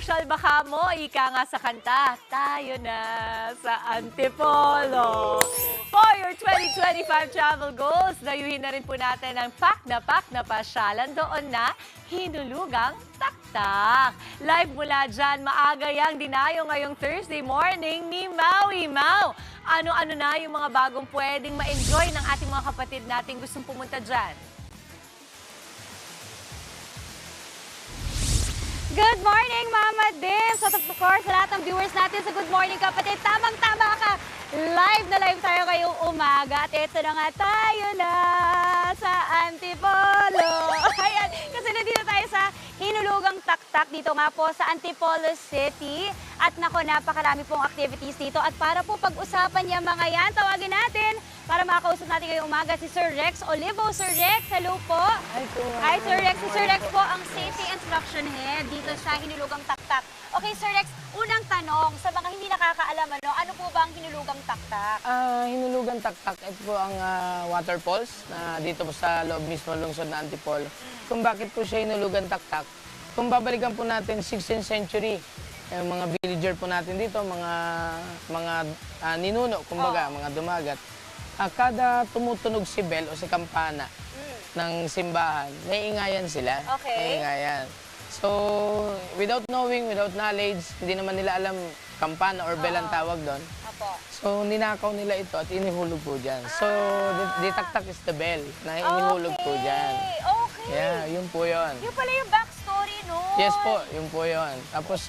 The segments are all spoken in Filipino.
Pasyal baka mo, ika nga sa kanta, tayo na sa Antipolo. For your 2025 travel goals, dayuhin na rin po natin ang pak na pasyalan doon na hinulugang taktak. Live mula dyan, maaga yang dinayo ngayong Thursday morning ni Maui Mau. Ano-ano na yung mga bagong pwedeng ma-enjoy ng ating mga kapatid nating gustong pumunta dyan? Good morning, Mama Dims! At of course, sa lahat ng viewers natin sa Good Morning Kapatid, tamang-tama ka! Live na live tayo ngayong umaga at ito na nga tayo na sa Antipolo. Ayan, kasi nandito tayo sa hinulugang taktak dito nga po sa Antipolo City. At nako, napakarami pong activities dito. At para po pag-usapan niya mga yan, tawagin natin para makausap natin ngayong umaga si Sir Rex Olivo. Sir Rex, hello po. Hi, Sir Rex. Si Sir Rex po ang Safety Instruction Head dito sa hinulugang taktak. Okay, Sir Rex, unang tanong sa mga hindi nakakaalam, ano po ba ang hinulugang taktak? Hinulugang taktak, ito po ang waterfalls na dito po sa loob mismo lungsod na Antipolo. Kung bakit po siya hinulugang taktak, kung babalikan po natin 16th century, yung mga villager po natin dito, mga ninuno, kumbaga, mga dumagat, kada tumutunog si bell o si kampana ng simbahan, naiingayan sila. Okay. Naiingayan. So, without knowing, without knowledge, hindi naman nila alam kampana or bell ang tawag doon. Apo. So, ninakaw nila ito at inihulog po dyan. So, the taktak is the bell na inihulog po dyan. Okay. Yeah, yun po yun. Yung pala yung backstory, no? Yes po, yun po yun. Tapos,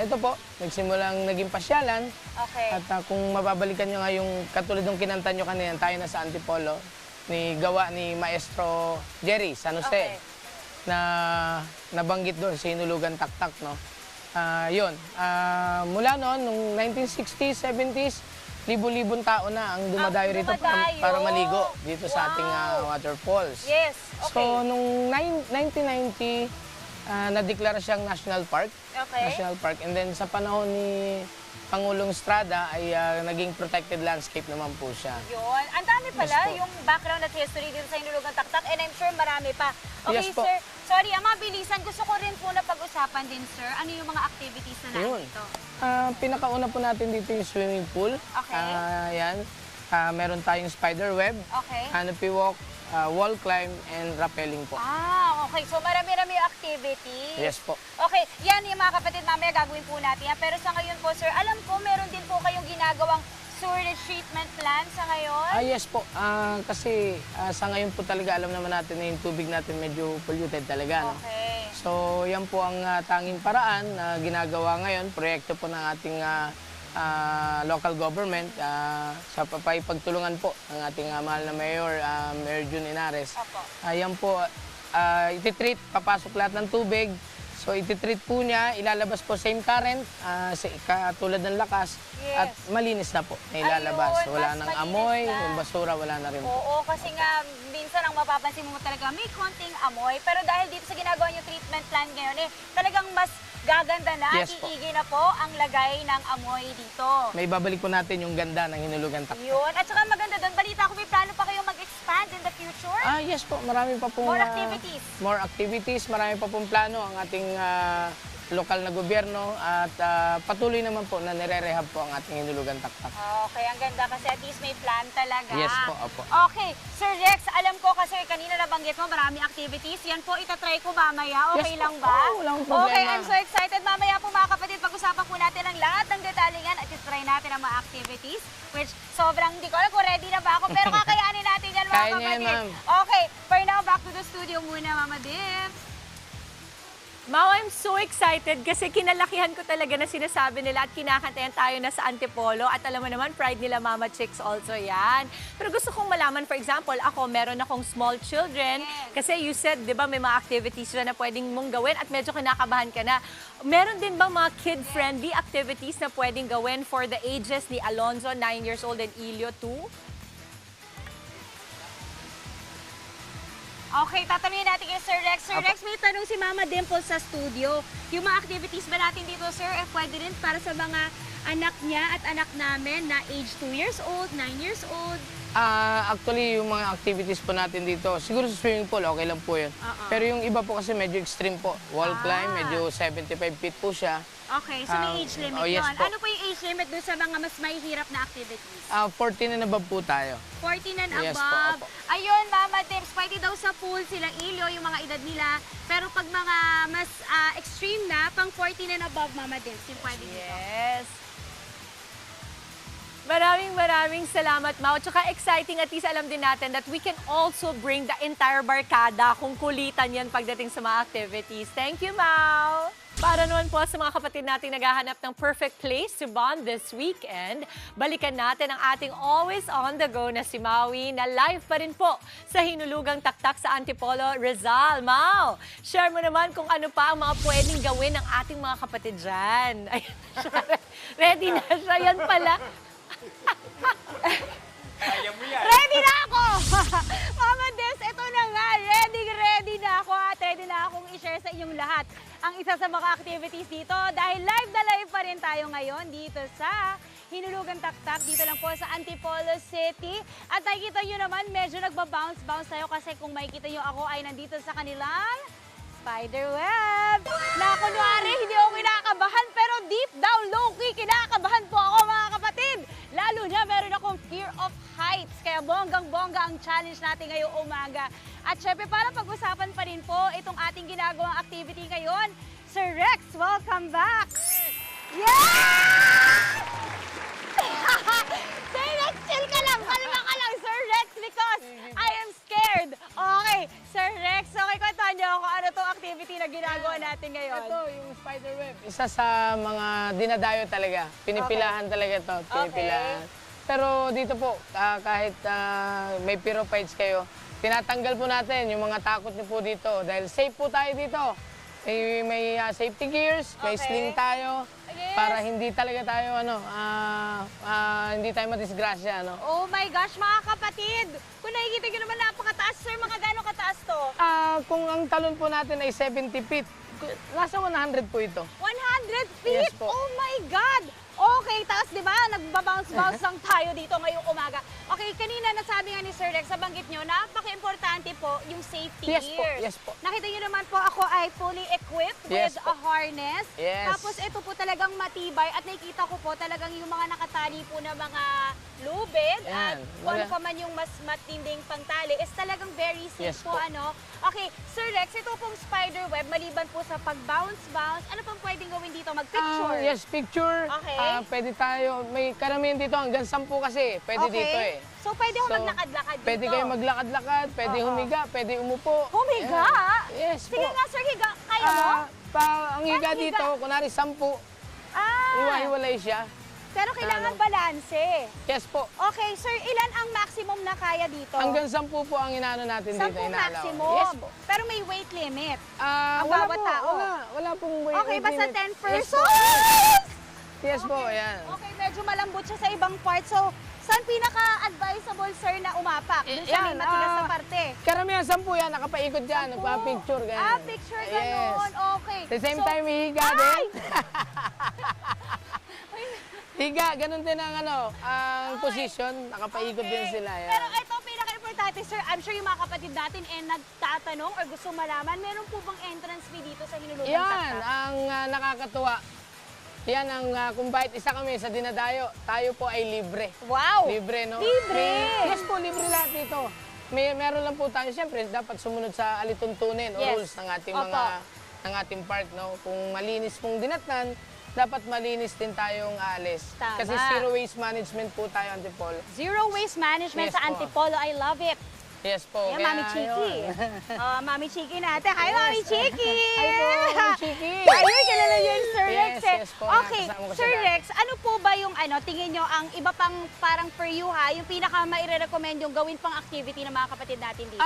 ito po, nagsimulang naging pasyalan. Okay. At kung mababalikan nyo nga yung katulad ng kinanta nyo kanina, tayo na sa Antipolo, gawa ni Maestro Jerry San Jose. Okay. Na nabanggit doon sa hinulugan taktak, no? Yun. Mula noon, nung 1960s, 70s, libo-libong tao na ang dumadayo rito para maligo dito sa ating waterfalls. Yes, okay. So, nung 1990, nadeklara siyang National Park. Okay. National Park. And then, sa panahon ni Pangulong Estrada ay naging protected landscape naman po siya. Yun. Ang dami pala Yes po. yung background at history dito sa hinulugang taktak and I'm sure marami pa. Okay, Yes po. sir. Sorry, mabilisan. Gusto ko rin po na pag-usapan din, sir. Ano yung mga activities na Yun. dito? Pinakauna po natin dito yung swimming pool. Okay. Yan. Meron tayong spider web, Okay. canopy walk, wall climb, and rappelling po. Okay. So marami-rami yung activities. Yes po. Okay. Yan yung mga kapatid, mamaya gagawin po natin yan. Pero sa ngayon po, sir, alam ko meron din po kayong ginagawang sewerage treatment plan sa ngayon? Yes po. Kasi sa ngayon po talaga alam naman natin na yung tubig natin medyo polluted talaga. No? Okay. So yan po ang tanging paraan na ginagawa ngayon. Proyekto po ng ating local government sa pagtulungan po ng ating mahal na Mayor, Mayor Jun Inares. Opo. Yan po, ititreat, papasok lahat ng tubig. So ititreat po niya, ilalabas po same current, katulad ng lakas, Yes. at malinis na po na ilalabas. Ayun, Wala mas nang malinis amoy, na. yung basura wala na rin po. Oo, kasi nga minsan ang mapapansin mo talaga may konting amoy. Pero dahil dito sa ginagawa niyo treatment plan ngayon, talagang mas gaganda na, Yes po. iigi na po ang lagay ng amoy dito. May babalik po natin yung ganda ng hinulugan taktak. Yun. At saka maganda doon, balita ko may plano pa kayong mag-expand in the future? Yes po, marami pa pong... More activities. More activities, marami pa pong plano ang ating lokal na gobyerno at patuloy naman po na nire-rehab po ang ating hinulugan taktak. Okay, ang ganda kasi at least may plan talaga. Yes po, opo. Okay, Sir Rex, alam ko kasi kanina nabanggit mo maraming activities. Yan po, itatry ko mamaya. Okay Yes po. lang ba? Oo, walang problema. Okay, I'm so excited. Mamaya po mga kapatid, pag-usapan po natin ang lahat ng detalyengan at itry natin ang mga activities. Which sobrang hindi ko alam kung ready na ba ako, pero kakayanin natin yan mga Kaya niya kapatid. yan, ma'am. Okay, for now, back to the studio muna, Mama Dims. Mau, I'm so excited kasi kinalakihan ko talaga na sinasabi nila at kinakantayan tayo na sa Antipolo. At alam mo naman, pride nila Mama Chicks also yan. Pero gusto kong malaman, for example, ako, meron akong small children. Yes. Kasi you said, di ba, may mga activities na pwedeng mong gawin at medyo kinakabahan ka na. Meron din bang mga kid-friendly activities na pwedeng gawin for the ages ni Alonzo, 9 years old, and Elio, 2? Okay, tatanungin natin kay Sir Rex. Sir Rex, may tanong si Mama Dimple sa studio. Yung mga activities ba natin dito, sir, pwede rin para sa mga anak niya at anak namin na age 2 years old, 9 years old? Actually, yung mga activities po natin dito, siguro sa swimming pool, okay lang po yun. Pero yung iba po kasi medyo extreme po. Wall climb, medyo 75 feet po siya. Okay, so may age limit yes yun. po. Ano po yung age limit dun sa mga mas mahihirap na activities? 14 and above po tayo. 14 and Yes po, above. opo. Ayun, Mama Tips, pwede daw sa pool sila Ilyo, yung mga edad nila. Pero pag mga mas extreme na, pang 14 and above, Mama Tips, yung pwede dito. Yes. Maraming salamat, Mau. Tsaka exciting, at least alam din natin that we can also bring the entire barkada kung kulitan yan pagdating sa mga activities. Thank you, Mau. Para naman po sa mga kapatid nating naghahanap ng perfect place to bond this weekend, balikan natin ang ating always on the go na si Maui na live pa rin po sa Hinulugang Taktak sa Antipolo, Rizal. Mau, share mo naman kung ano pa ang mga pwedeng gawin ng ating mga kapatid dyan. Ayan na siya. Ready na siya. Yan pala. Ready na ako! Mama Des, ito na nga. Ready na ako at ready na akong i-share sa inyong lahat ang isa sa mga activities dito dahil live na live pa rin tayo ngayon dito sa Hinulugang Taktak, dito lang po sa Antipolo City. At nakikita nyo naman, medyo nagbabounce tayo kasi kung makikita nyo ako ay nandito sa kanilang spider web. Na kunwari, hindi ako kinakabahan pero deep down, low-key, kinakabahan po ako mga kapatid. Lalo na meron akong fear of heights. Kaya bonggang-bongga ang challenge natin ngayong umaga. At syempre, para pag-usapan pa rin po itong ating ginagawang activity ngayon, Sir Rex, welcome back! Yeah! Sir Rex, chill ka lang, kalma ka lang, Sir Rex, because I am scared. Okay, Sir Rex, okay, kwentuhan niyo ako ano itong activity na ginagawa natin ngayon. Ito, yung spider web. Isa sa mga dinadayo talaga. Pinipilahan talaga ito. Pinipilahan. Pero dito po, kahit may pyrophites kayo, tinatanggal po natin yung mga takot niyo po dito. Dahil safe po tayo dito. May safety gears, may sling tayo. Yes. Para hindi talaga tayo, hindi tayo madisgrasya, Oh my gosh, mga kapatid! Kung nakikita nyo naman, napakataas, sir. Mga gano'ng kataas to? Kung ang talon po natin ay 70 feet, nasa 100 po ito. 100 feet? Yes po. Oh my God! Okay, taas, di ba? Nagbabounce-bounce lang tayo dito ngayong umaga. Okay, kanina nasabi nga ni Sir Rex, nabanggit nyo, napaka-importante po yung safety Yes po, gears. yes po. Nakita nyo naman po, ako ay fully equipped Yes with po. a harness. Yes. Tapos ito po talagang matibay at nakikita ko po talagang yung mga nakatali po na mga lubid at Yan. kung ano pa man yung mas matinding pangtali is talagang very safe Yes po, po. ano. Okay, Sir Rex, ito pong spider web, maliban po sa pag-bounce-bounce, ano pang pwedeng gawin dito? Mag-picture? Yes, picture. Okay. Pwede tayo, may karamihan dito, hanggang 10 kasi, pwede dito eh. So, pwede ako So, maglakad-lakad dito? Pwede kayo maglakad-lakad, pwede humiga, pwede umupo. Humiga? Ayan. Yes Sige po. nga, Sir, higa. Kaya mo? Ang higa Paano higa? dito, kunwari 10, Ah, iwa-iwalay siya. pero kailangan Ano? balanse. Yes po. Okay, Sir, ilan ang maximum na kaya dito? Hanggang 10 po ang inaano natin 10 dito. inaalaw. maximum? Yes po. Pero may weight limit. Ang bawat tao? Wala pong weight Okay, basta limit. 10 Yes po. persons? Yes po, ayan. Okay, medyo malambot siya sa ibang part. So, saan pinaka-advisable, Sir, na umapak? Doon sa may Yan, matigas na parte. Karamihan 10 yan, nakapaikot dyan, nagpa-picture. ganyan. Picture Yes. ganon. Okay. At the same So, time, hihiga din. Higa, ganun din ang ang position, nakapaikot din sila. Yan. Pero ito, pinaka-importante, Sir, I'm sure yung mga kapatid natin nagtatanong or gusto malaman, meron po bang entrance fee dito sa Hinulugang Yan, Taktak? ang nakakatuwa. Yan ang kung bakit isa kami sa dinadayo, tayo po ay libre. Wow! Libre, no? Libre! Yes po, libre lahat dito. Meron lang po tayo, siyempre, dapat sumunod sa alituntunin o Yes. rules ng ating Opo. ng ating park, no? Kung malinis pong dinatnan, dapat malinis din tayong aalis. Tama. Kasi zero waste management po tayo, Antipolo. Zero waste management Yes sa po. Antipolo. I love it. Yes po. Ayan, kaya Mami Chiki. yun. Mami Chiki natin. Hi, Mami Chiki! Hi po, Mami Chiki! Ayun, kilala yun, Sir Yes, Rex. eh. yes po, Okay, nakasama ko siya Sir dati. Rex, ano po ba yung tingin nyo ang iba pang parang for you ha, yung pinaka maire-recommend yung gawin pang activity ng mga kapatid natin dito?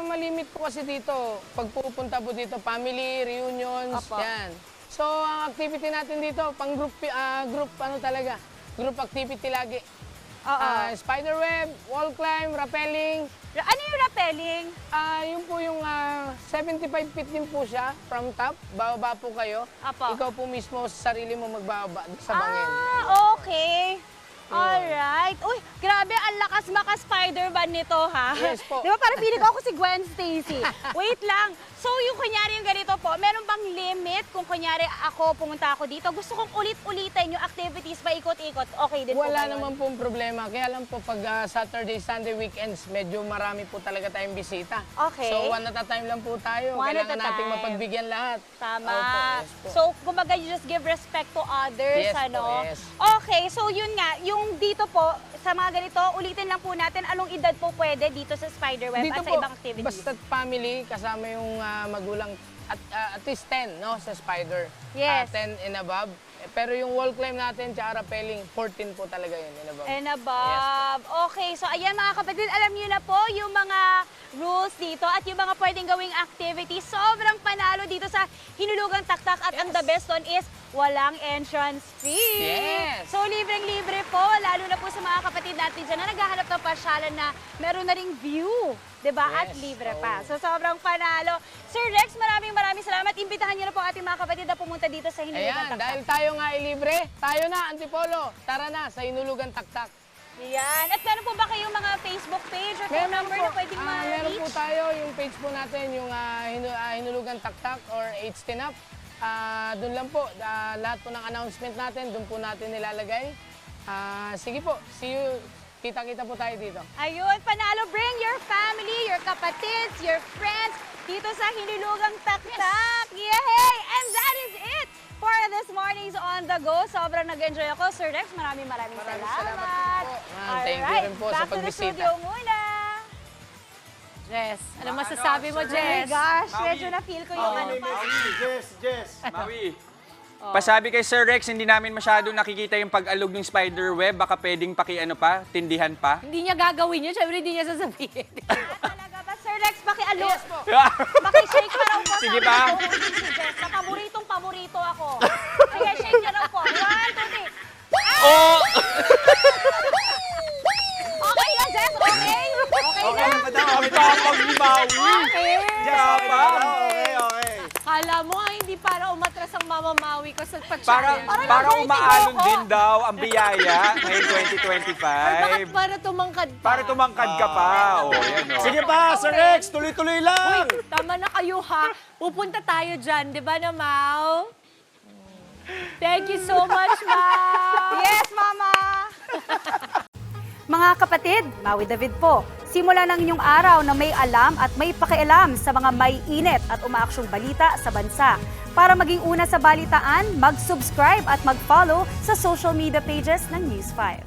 Malimit po kasi dito. Pag pupunta po dito, family, reunions, Opo. yan. So, ang activity natin dito, pang group talaga. Group activity lagi. Oo. Spider web, wall climb, rappelling. Ano yung rappelling? Yun po yung 75 feet din po siya from top. Bababa po kayo. Apo. Ikaw po mismo sa sarili mo magbababa sa bangin. Okay. Alright. Uy, grabe, ang lakas maka-Spider-Man nito, ha? Yes po. Di ba, parang feeling ko ako si Gwen Stacy. Wait lang. So, yung kunyari yung ganito po, meron bang limit kung kunyari pumunta ako dito? Gusto kong ulit-ulitin yung activities pa ikot-ikot. Okay din po Wala ba yun? naman pong problema. Kaya lang po pag Saturday, Sunday, weekends, medyo marami po talaga tayong bisita. Okay. So one at a time lang po tayo. One at a Kailangan nating time. mapagbigyan lahat. Tama. Opo, yes po. So, kumbaga, you just give respect to others, Yes po, ano? yes. Okay, so yun nga, yung dito po, sa mga ganito, ulitin lang po natin, anong edad po pwede dito sa Spiderweb Dito at sa po, ibang activities? basta't family, kasama yung magulang at least 10, no, sa spider. Yes. 10 and above. Pero yung wall climb natin, tsaka rappelling, 14 po talaga yun and above. And above. Okay, so ayan mga kapatid, alam niyo na po yung mga rules dito at yung mga pwedeng gawing activities. Sobrang panalo dito sa Hinulugang Taktak at ang the best one is walang entrance fee. Yes. So libreng-libre po, lalo na po sa mga kapatid natin dyan na naghahanap ng pasyalan na meron na ring view. 'Di ba? At Yes, libre oo. pa. So sobrang panalo. Sir Rex, maraming salamat. Imbitahan niyo na po ating mga kapatid na pumunta dito sa Hinulugang Ayan, Taktak. dahil tayo nga ay libre, tayo na, Antipolo. Tara na, sa Hinulugan Taktak. Yan. At meron po ba kayong mga Facebook page or phone number na pwedeng Meron po ma-reach? tayo, yung page po natin, yung Hinulugan Taktak or HTNAP. Doon lang po, lahat po ng announcement natin, doon po natin nilalagay. Sige po, see you. Kita-kita po tayo dito. Ayun, panalo. Bring your family, your kapatids, your friends dito sa Hinulugang Taktak. Yay! And that is it for this morning's On The Go. Sobrang nag-enjoy ako. Sir Rex, maraming Maraming salamat. salamat po. Ma'am, thank you Alright, rin po sa back to the pagbisita. studio muna. Jess, ano masasabi mo, Oh my Jess? gosh, medyo na-feel ko yung ano pa. Jess. Maui. Pasabi kay Sir Rex, hindi namin masyado nakikita yung pag-alog ng spider web. Baka pwedeng tindihan pa. Hindi niya gagawin yun, syempre hindi niya sasabihin. Talaga ba, Sir Rex, paki-alo. Yes po. Paki-shake pa raw po. Sige sabi pa. ko, si Jess. Paboritong-paborito ako. Sige, shake niya raw po. 1, 2, 3. Oh! Okay na, Jess? Okay? Okay na? Ang tapang ni Maui. Okay. Okay. Kala mo hindi para umatras ang mamamawi ko sa Para, pa-challenge. para excited umaalon ako. din daw ang biyaya ngayong Bakit 2025. para tumangkad pa? Para tumangkad ka pa. Oh, yan oh. Sige pa, Sir Rex, tuloy-tuloy lang. Tama na kayo ha. Pupunta tayo dyan, di ba na, Mau? Thank you so much, Mau. Yes, Mama! Mga kapatid, Maui David po. Simula ng inyong araw na may alam at may pakialam sa mga may init at umaaksyong balita sa bansa. Para maging una sa balitaan, mag-subscribe at mag-follow sa social media pages ng News 5.